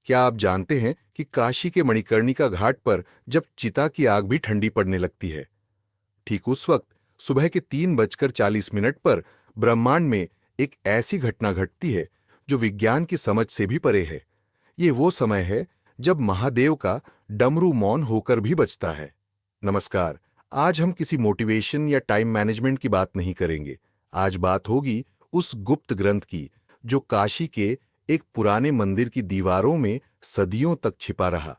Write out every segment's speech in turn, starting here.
क्या आप जानते हैं कि काशी के मणिकर्णिका घाट पर जब चिता की आग भी ठंडी पड़ने लगती है, ठीक उस वक्त सुबह के 3:40 पर ब्रह्मांड में एक ऐसी घटना घटती है जो विज्ञान की समझ से भी परे है। ये वो समय है जब महादेव का डमरू मौन होकर भी बजता है। नमस्कार। आज हम किसी मोटिवेशन या टाइम मैनेजमेंट की बात नहीं करेंगे। आज बात होगी उस गुप्त ग्रंथ की जो काशी के एक पुराने मंदिर की दीवारों में सदियों तक छिपा रहा।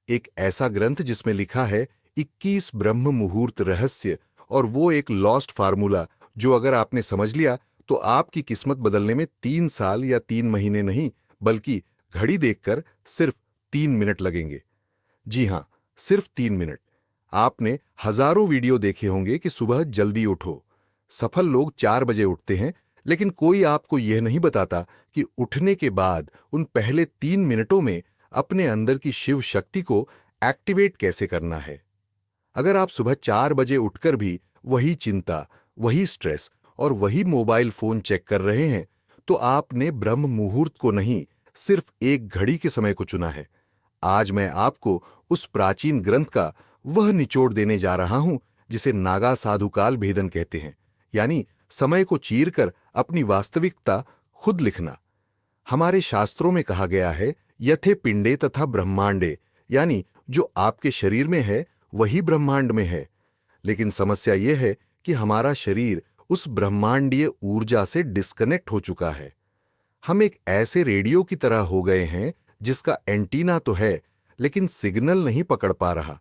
एक ऐसा ग्रंथ जिसमें लिखा है 21 ब्रह्म मुहूर्त रहस्य, और वो एक लॉस्ट फार्मूला जो अगर आपने समझ लिया तो आपकी किस्मत बदलने में 3 साल या 3 महीने नहीं, बल्कि घड़ी देखकर सिर्फ 3 मिनट लगेंगे। जी हां, सिर्फ 3 मिनट। आपने हजारों वीडियो देखे होंगे कि सुबह जल्दी उठो। सफल लोग 4 बजे उठते हैं, लेकिन कोई आपको यह नहीं बताता कि उठने के बाद उन पहले 3 मिनटों में अपने अंदर की शिव शक्ति को एक्टिवेट कैसे करना है। अगर आप सुबह 4 बजे उठकर भी वही चिंता, वही स्ट्रेस और वही मोबाइल फोन चेक कर रहे हैं, तो आपने ब्रह्म मुहूर्त को नहीं, सिर्फ एक घड़ी के समय को चुना है। आज मैं आपको उस प्राचीन ग्रंथ का वह निचोड़ देने जा रहा हूं जिसे नागा साधुकाल भेदन कहते हैं, यानी समय को चीरकर अपनी वास्तविकता खुद लिखना। हमारे शास्त्रों में कहा गया है यथे पिंडे तथा ब्रह्मांडे, यानी जो आपके शरीर में है वही ब्रह्मांड में है। लेकिन समस्या यह है कि हमारा शरीर उस ब्रह्मांडीय ऊर्जा से डिस्कनेक्ट हो चुका है। हम एक ऐसे रेडियो की तरह हो गए हैं जिसका एंटीना तो है, लेकिन सिग्नल नहीं पकड़ पा रहा।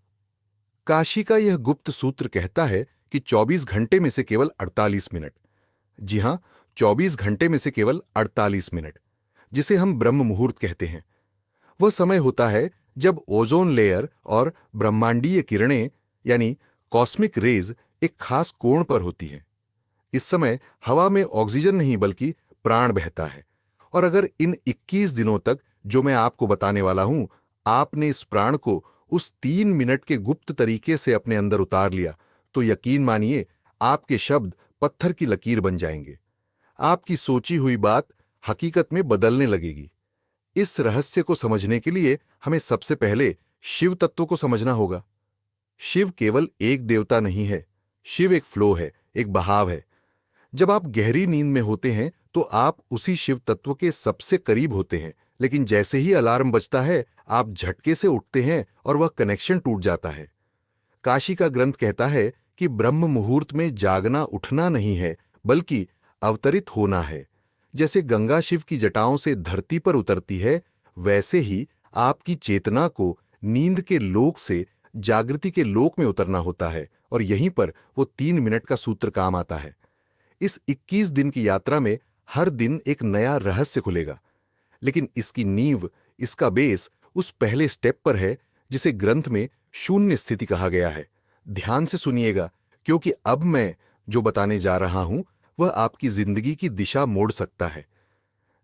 काशी का यह गुप्त सूत्र कहता है कि 24 घंटे में से केवल 48 मिनट, जी हां, 24 घंटे में से केवल 48 मिनट, जिसे हम ब्रह्म मुहूर्त कहते हैं, वह समय होता है जब ओजोन लेयर और ब्रह्मांडीय किरणें यानी कॉस्मिक रेज एक खास कोण पर होती हैं। इस समय हवा में ऑक्सीजन नहीं बल्कि प्राण बहता है। और अगर इन 21 दिनों तक जो मैं आपको बताने वाला हूं, आपने इस प्राण को उस 3 मिनट के गुप्त तरीके से अपने अंदर उतार लिया, तो यकीन मानिए आपके शब्द पत्थर की लकीर बन जाएंगे। आपकी सोची हुई बात हकीकत में बदलने लगेगी। इस रहस्य को समझने के लिए हमें सबसे पहले शिव तत्व को समझना होगा। शिव केवल एक देवता नहीं है, शिव एक फ्लो है, एक बहाव है। जब आप गहरी नींद में होते हैं तो आप उसी शिव तत्व के सबसे करीब होते हैं, लेकिन जैसे ही अलार्म बजता है आप झटके से उठते हैं और वह कनेक्शन टूट जाता है। काशी का ग्रंथ कहता है कि ब्रह्म मुहूर्त में जागना उठना नहीं है, बल्कि अवतरित होना है। जैसे गंगा शिव की जटाओं से धरती पर उतरती है, वैसे ही आपकी चेतना को नींद के लोक से जागृति के लोक में उतरना होता है, और यहीं पर वो 3 मिनट का सूत्र काम आता है। इस 21 दिन की यात्रा में हर दिन एक नया रहस्य खुलेगा, लेकिन इसकी नींव, इसका बेस उस पहले स्टेप पर है जिसे ग्रंथ में शून्य स्थिति कहा गया है। ध्यान से सुनिएगा, क्योंकि अब मैं जो बताने जा रहा हूं वह आपकी जिंदगी की दिशा मोड़ सकता है।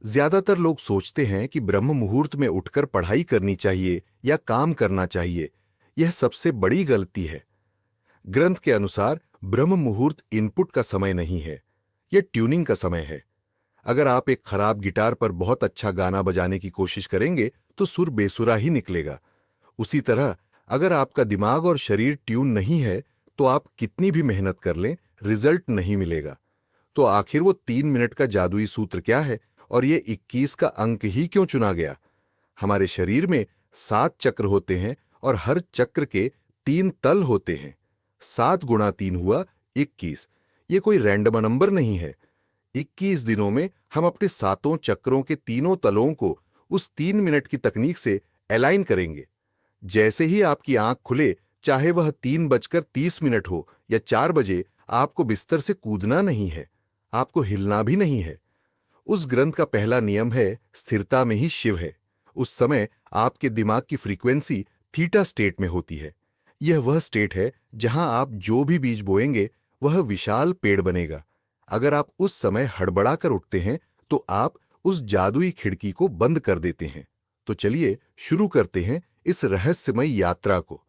ज्यादातर लोग सोचते हैं कि ब्रह्म मुहूर्त में उठकर पढ़ाई करनी चाहिए या काम करना चाहिए। यह सबसे बड़ी गलती है। ग्रंथ के अनुसार ब्रह्म मुहूर्त इनपुट का समय नहीं है, यह ट्यूनिंग का समय है। अगर आप एक खराब गिटार पर बहुत अच्छा गाना बजाने की कोशिश करेंगे तो सुर बेसुरा ही निकलेगा। उसी तरह अगर आपका दिमाग और शरीर ट्यून नहीं है तो आप कितनी भी मेहनत कर लें, रिजल्ट नहीं मिलेगा। तो आखिर वो 3 मिनट का जादुई सूत्र क्या है, और ये 21 का अंक ही क्यों चुना गया? हमारे शरीर में 7 चक्र होते हैं और हर चक्र के 3 तल होते हैं। 7 गुणा 3 हुआ 21। ये कोई रैंडम नंबर नहीं है। 21 दिनों में हम अपने सातों चक्रों के तीनों तलों को उस 3 मिनट की तकनीक से अलाइन करेंगे। जैसे ही आपकी आंख खुले, चाहे वह 3:30 हो या 4 बजे, आपको बिस्तर से कूदना नहीं है, आपको हिलना भी नहीं है। उस ग्रंथ का पहला नियम है स्थिरता में ही शिव है। उस समय आपके दिमाग की फ्रीक्वेंसी थीटा स्टेट में होती है। यह वह स्टेट है जहां आप जो भी बीज बोएंगे वह विशाल पेड़ बनेगा। अगर आप उस समय हड़बड़ा कर उठते हैं तो आप उस जादुई खिड़की को बंद कर देते हैं। तो चलिए शुरू करते हैं इस रहस्यमय यात्रा को।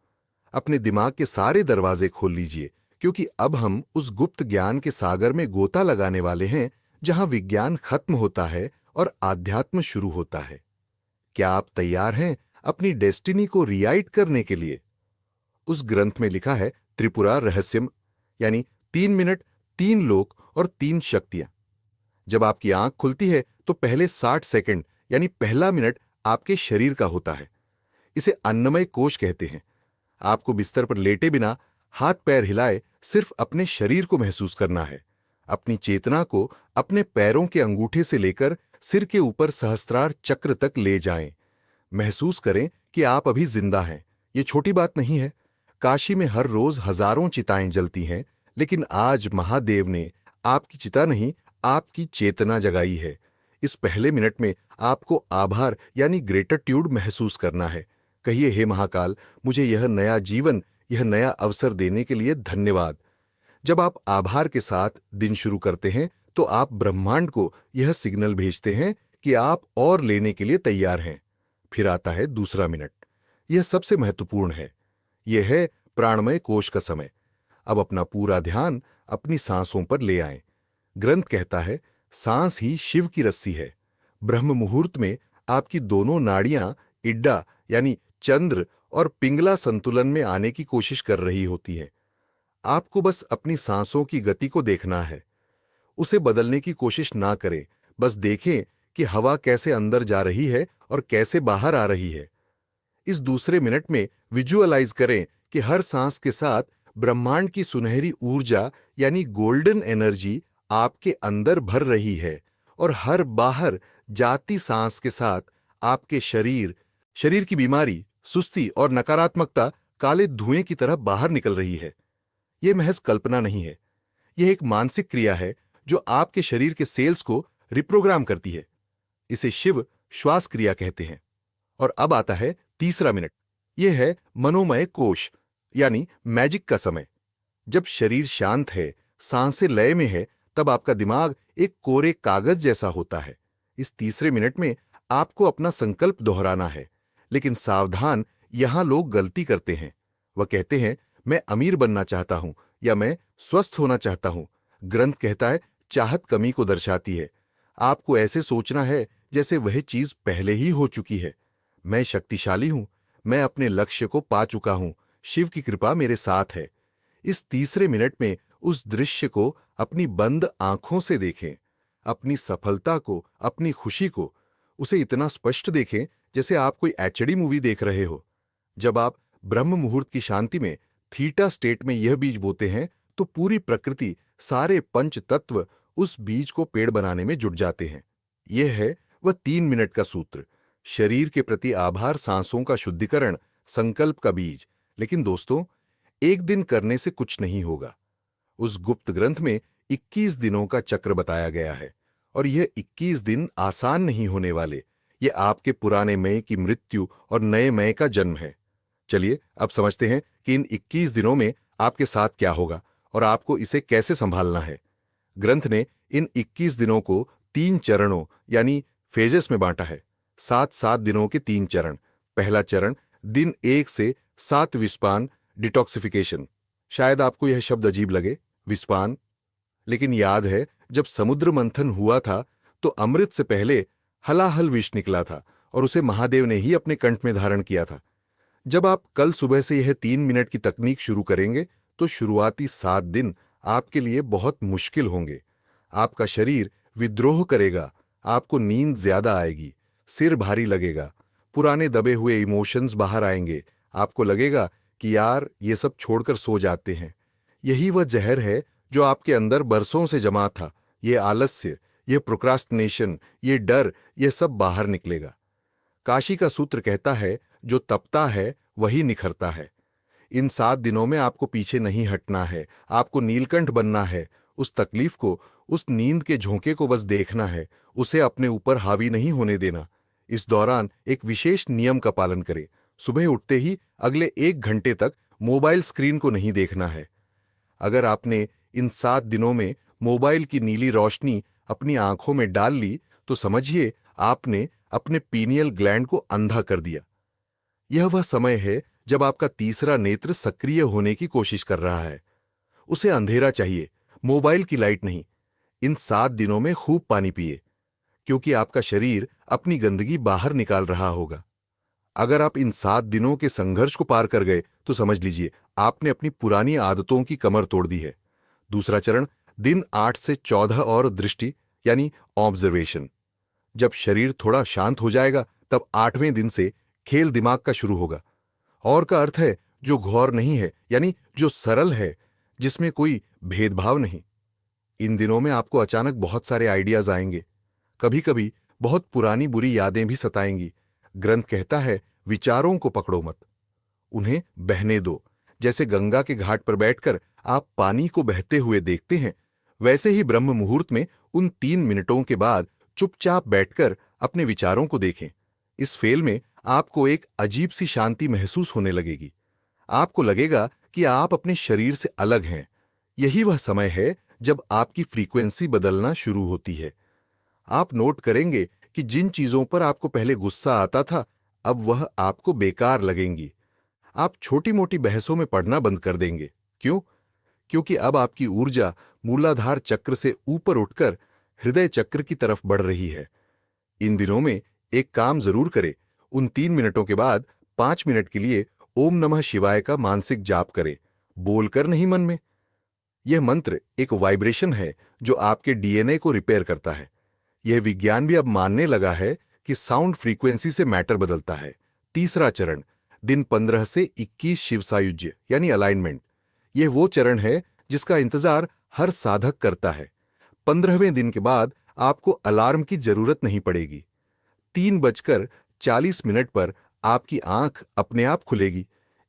अपने दिमाग के सारे दरवाजे खोल लीजिए, क्योंकि अब हम उस गुप्त ज्ञान के सागर में गोता लगाने वाले हैं जहां विज्ञान खत्म होता है और आध्यात्म शुरू होता है। क्या आप तैयार हैं अपनी डेस्टिनी को रिराइट करने के लिए? उस ग्रंथ में लिखा है त्रिपुरा रहस्यम, यानी 3 मिनट, 3 लोक और 3 शक्तियां। जब आपकी आंख खुलती है तो पहले 60 सेकंड यानी पहला मिनट आपके शरीर का होता है। इसे अन्नमय कोश कहते हैं। आपको बिस्तर पर लेटे बिना हाथ पैर हिलाए सिर्फ अपने शरीर को महसूस करना है। अपनी चेतना को अपने पैरों के अंगूठे से लेकर सिर के ऊपर सहस्त्रार चक्र तक ले जाएं। महसूस करें कि आप अभी जिंदा हैं। ये छोटी बात नहीं है। काशी में हर रोज हजारों चिताएं जलती हैं, लेकिन आज महादेव ने आपकी चिता नहीं, आपकी चेतना जगाई है। इस पहले मिनट में आपको आभार यानी ग्रेटिट्यूड महसूस करना है। कहिए, हे महाकाल, मुझे यह नया जीवन, यह नया अवसर देने के लिए धन्यवाद। जब आप आभार के साथ दिन शुरू करते हैं तो आप ब्रह्मांड को यह सिग्नल भेजते हैं कि आप और लेने के लिए तैयार हैं। फिर आता है दूसरा मिनट। यह सबसे महत्वपूर्ण है। यह है प्राणमय कोश का समय। अब अपना पूरा ध्यान अपनी सांसों पर ले आएं। ग्रंथ कहता है, सांस ही शिव की रस्सी है। ब्रह्म मुहूर्त में आपकी दोनों नाड़ियां इड्डा यानी चंद्र और पिंगला संतुलन में आने की कोशिश कर रही होती हैं। आपको बस अपनी सांसों की गति को देखना है। उसे बदलने की कोशिश ना करें। बस देखें कि हवा कैसे अंदर जा रही है और कैसे बाहर आ रही है। इस दूसरे मिनट में विजुअलाइज करें कि हर सांस के साथ ब्रह्मांड की सुनहरी ऊर्जा यानी गोल्डन एनर्जी आपके अंदर भर रही है और हर बाहर जाती सांस के साथ आपके शरीर की बीमारी, सुस्ती और नकारात्मकता काले धुएं की तरह बाहर निकल रही है। यह महज कल्पना नहीं है। यह एक मानसिक क्रिया है जो आपके शरीर के सेल्स को रिप्रोग्राम करती है। इसे शिव श्वास क्रिया कहते हैं। और अब आता है तीसरा मिनट। यह है मनोमय कोश यानी मैजिक का समय। जब शरीर शांत है, सांसें लय में है, तब आपका दिमाग एक कोरे कागज जैसा होता है। इस तीसरे मिनट में आपको अपना संकल्प दोहराना है। लेकिन सावधान, यहां लोग गलती करते हैं। वह कहते हैं, मैं अमीर बनना चाहता हूं या मैं स्वस्थ होना चाहता हूं। ग्रंथ कहता है, चाहत कमी को दर्शाती है। आपको ऐसे सोचना है जैसे वह चीज पहले ही हो चुकी है। मैं शक्तिशाली हूं, मैं अपने लक्ष्य को पा चुका हूं, शिव की कृपा मेरे साथ है। इस तीसरे मिनट में उस दृश्य को अपनी बंद आंखों से देखें। अपनी सफलता को, अपनी खुशी को, उसे इतना स्पष्ट देखें जैसे आप कोई एचडी मूवी देख रहे हो। जब आप ब्रह्म मुहूर्त की शांति में थीटा स्टेट में यह बीज बोते हैं तो पूरी प्रकृति, सारे पंच तत्व उस बीज को पेड़ बनाने में जुट जाते हैं। यह है वह 3 मिनट का सूत्र। शरीर के प्रति आभार, सांसों का शुद्धिकरण, संकल्प का बीज। लेकिन दोस्तों, एक दिन करने से कुछ नहीं होगा। उस गुप्त ग्रंथ में 21 दिनों का चक्र बताया गया है और यह 21 दिन आसान नहीं होने वाले। ये आपके पुराने मैं की मृत्यु और नए मैं का जन्म है। चलिए अब समझते हैं कि इन 21 दिनों में आपके साथ क्या होगा और आपको इसे कैसे संभालना है। ग्रंथ ने इन 21 दिनों को 3 चरणों यानी फेजेस में बांटा है। 7-7 दिनों के 3 चरण। पहला चरण, दिन 1 से 7 विस्पान, डिटॉक्सिफिकेशन। शायद आपको यह शब्द अजीब लगे, विस्पान, लेकिन याद है जब समुद्र मंथन हुआ था तो अमृत से पहले हलाहल विष निकला था और उसे महादेव ने ही अपने कंठ में धारण किया था। जब आप कल सुबह से यह 3 मिनट की तकनीक शुरू करेंगे तो शुरुआती 7 दिन आपके लिए बहुत मुश्किल होंगे। आपका शरीर विद्रोह करेगा, आपको नींद ज्यादा आएगी, सिर भारी लगेगा, पुराने दबे हुए इमोशंस बाहर आएंगे। आपको लगेगा कि यार ये सब छोड़कर सो जाते हैं। यही वह जहर है जो आपके अंदर बरसों से जमा था। ये आलस्य, ये प्रोक्रास्टिनेशन, ये डर, ये सब बाहर निकलेगा। काशी का सूत्र कहता है, जो तपता है वही निखरता है। इन 7 दिनों में आपको पीछे नहीं हटना है। आपको नीलकंठ बनना है। उस तकलीफ को, उस नींद के झोंके को बस देखना है, उसे अपने ऊपर हावी नहीं होने देना। इस दौरान एक विशेष नियम का पालन करें। सुबह उठते ही अगले 1 घंटे तक मोबाइल स्क्रीन को नहीं देखना है। अगर आपने इन 7 दिनों में मोबाइल की नीली रोशनी अपनी आंखों में डाल ली तो समझिए आपने अपने पीनियल ग्लैंड को अंधा कर दिया। यह वह समय है जब आपका तीसरा नेत्र सक्रिय होने की कोशिश कर रहा है। उसे अंधेरा चाहिए, मोबाइल की लाइट नहीं। इन 7 दिनों में खूब पानी पिए। क्योंकि आपका शरीर अपनी गंदगी बाहर निकाल रहा होगा। अगर आप इन 7 दिनों के संघर्ष को पार कर गए तो समझ लीजिए आपने अपनी पुरानी आदतों की कमर तोड़ दी है। दूसरा चरण, दिन 8 से 14 और दृष्टि यानी ऑब्जर्वेशन। जब शरीर थोड़ा शांत हो जाएगा तब 8वें दिन से खेल दिमाग का शुरू होगा। और का अर्थ है जो घौर नहीं है, यानी जो सरल है, जिसमें कोई भेदभाव नहीं। इन दिनों में आपको अचानक बहुत सारे आइडियाज आएंगे। कभी कभी बहुत पुरानी बुरी यादें भी सताएंगी। ग्रंथ कहता है विचारों को पकड़ो मत, उन्हें बहने दो। जैसे गंगा के घाट पर बैठकर आप पानी को बहते हुए देखते हैं, वैसे ही ब्रह्म मुहूर्त में उन 3 मिनटों के बाद चुपचाप बैठकर अपने विचारों को देखें। इस फेल में आपको एक अजीब सी शांति महसूस होने लगेगी। आपको लगेगा कि आप अपने शरीर से अलग हैं। यही वह समय है जब आपकी फ्रीक्वेंसी बदलना शुरू होती है। आप नोट करेंगे कि जिन चीजों पर आपको पहले गुस्सा आता था, अब वह आपको बेकार लगेंगी। आप छोटी मोटी बहसों में पड़ना बंद कर देंगे। क्यों? क्योंकि अब आपकी ऊर्जा मूलाधार चक्र से ऊपर उठकर हृदय चक्र की तरफ बढ़ रही है। इन दिनों में एक काम जरूर करें। उन 3 मिनटों के बाद 5 मिनट के लिए ओम नमः शिवाय का मानसिक जाप करें, बोलकर नहीं, मन में। यह मंत्र एक वाइब्रेशन है जो आपके डीएनए को रिपेयर करता है। यह विज्ञान भी अब मानने लगा है कि साउंड फ्रीक्वेंसी से मैटर बदलता है। तीसरा चरण, दिन 15 से 21 शिव सायुज्य यानी अलाइनमेंट। यह वो चरण है जिसका इंतजार हर साधक करता है। 15वें दिन के बाद आपको अलार्म की जरूरत नहीं पड़ेगी। 3:40 पर आपकी आंख अपने आप खुलेगी,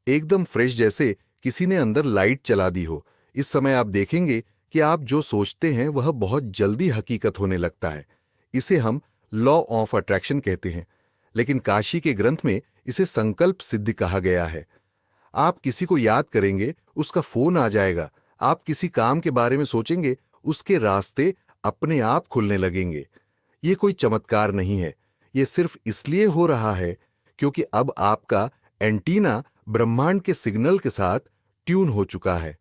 एकदम फ्रेश, जैसे किसी ने अंदर लाइट चला दी हो। इस समय आप देखेंगे कि आप जो सोचते हैं वह बहुत जल्दी हकीकत होने लगता है। इसे हम लॉ ऑफ अट्रैक्शन कहते हैं, लेकिन काशी के ग्रंथ में इसे संकल्प सिद्धि कहा गया है। आप किसी को याद करेंगे, उसका फोन आ जाएगा। आप किसी काम के बारे में सोचेंगे, उसके रास्ते अपने आप खुलने लगेंगे। ये कोई चमत्कार नहीं है, ये सिर्फ इसलिए हो रहा है क्योंकि अब आपका एंटीना ब्रह्मांड के सिग्नल के साथ ट्यून हो चुका है।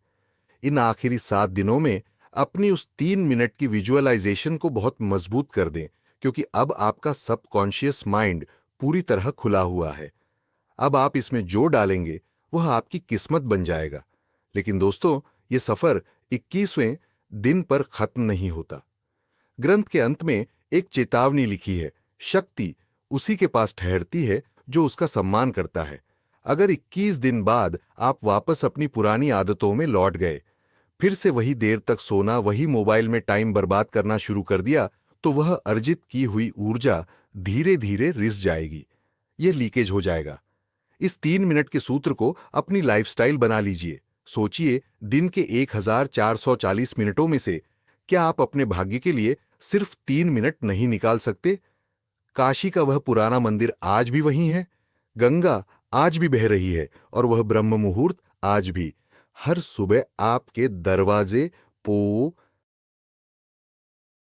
इन आखिरी 7 दिनों में अपनी उस 3 मिनट की विजुअलाइजेशन को बहुत मजबूत कर दें, क्योंकि अब आपका सबकॉन्शियस माइंड पूरी तरह खुला हुआ है। अब आप इसमें जो डालेंगे वह आपकी किस्मत बन जाएगा। लेकिन दोस्तों, ये सफर 21वें दिन पर खत्म नहीं होता। ग्रंथ के अंत में एक चेतावनी लिखी है, शक्ति उसी के पास ठहरती है जो उसका सम्मान करता है। अगर 21 दिन बाद आप वापस अपनी पुरानी आदतों में लौट गए, फिर से वही देर तक सोना, वही मोबाइल में टाइम बर्बाद करना शुरू कर दिया, तो वह अर्जित की हुई ऊर्जा धीरे धीरे रिस जाएगी। यह लीकेज हो जाएगा। इस 3 मिनट के सूत्र को अपनी लाइफस्टाइल बना लीजिए। सोचिए, दिन के 1440 मिनटों में से क्या आप अपने भाग्य के लिए सिर्फ 3 मिनट नहीं निकाल सकते? काशी का वह पुराना मंदिर आज भी वहीं है, गंगा आज भी बह रही है, और वह ब्रह्म मुहूर्त आज भी हर सुबह आपके दरवाजे पो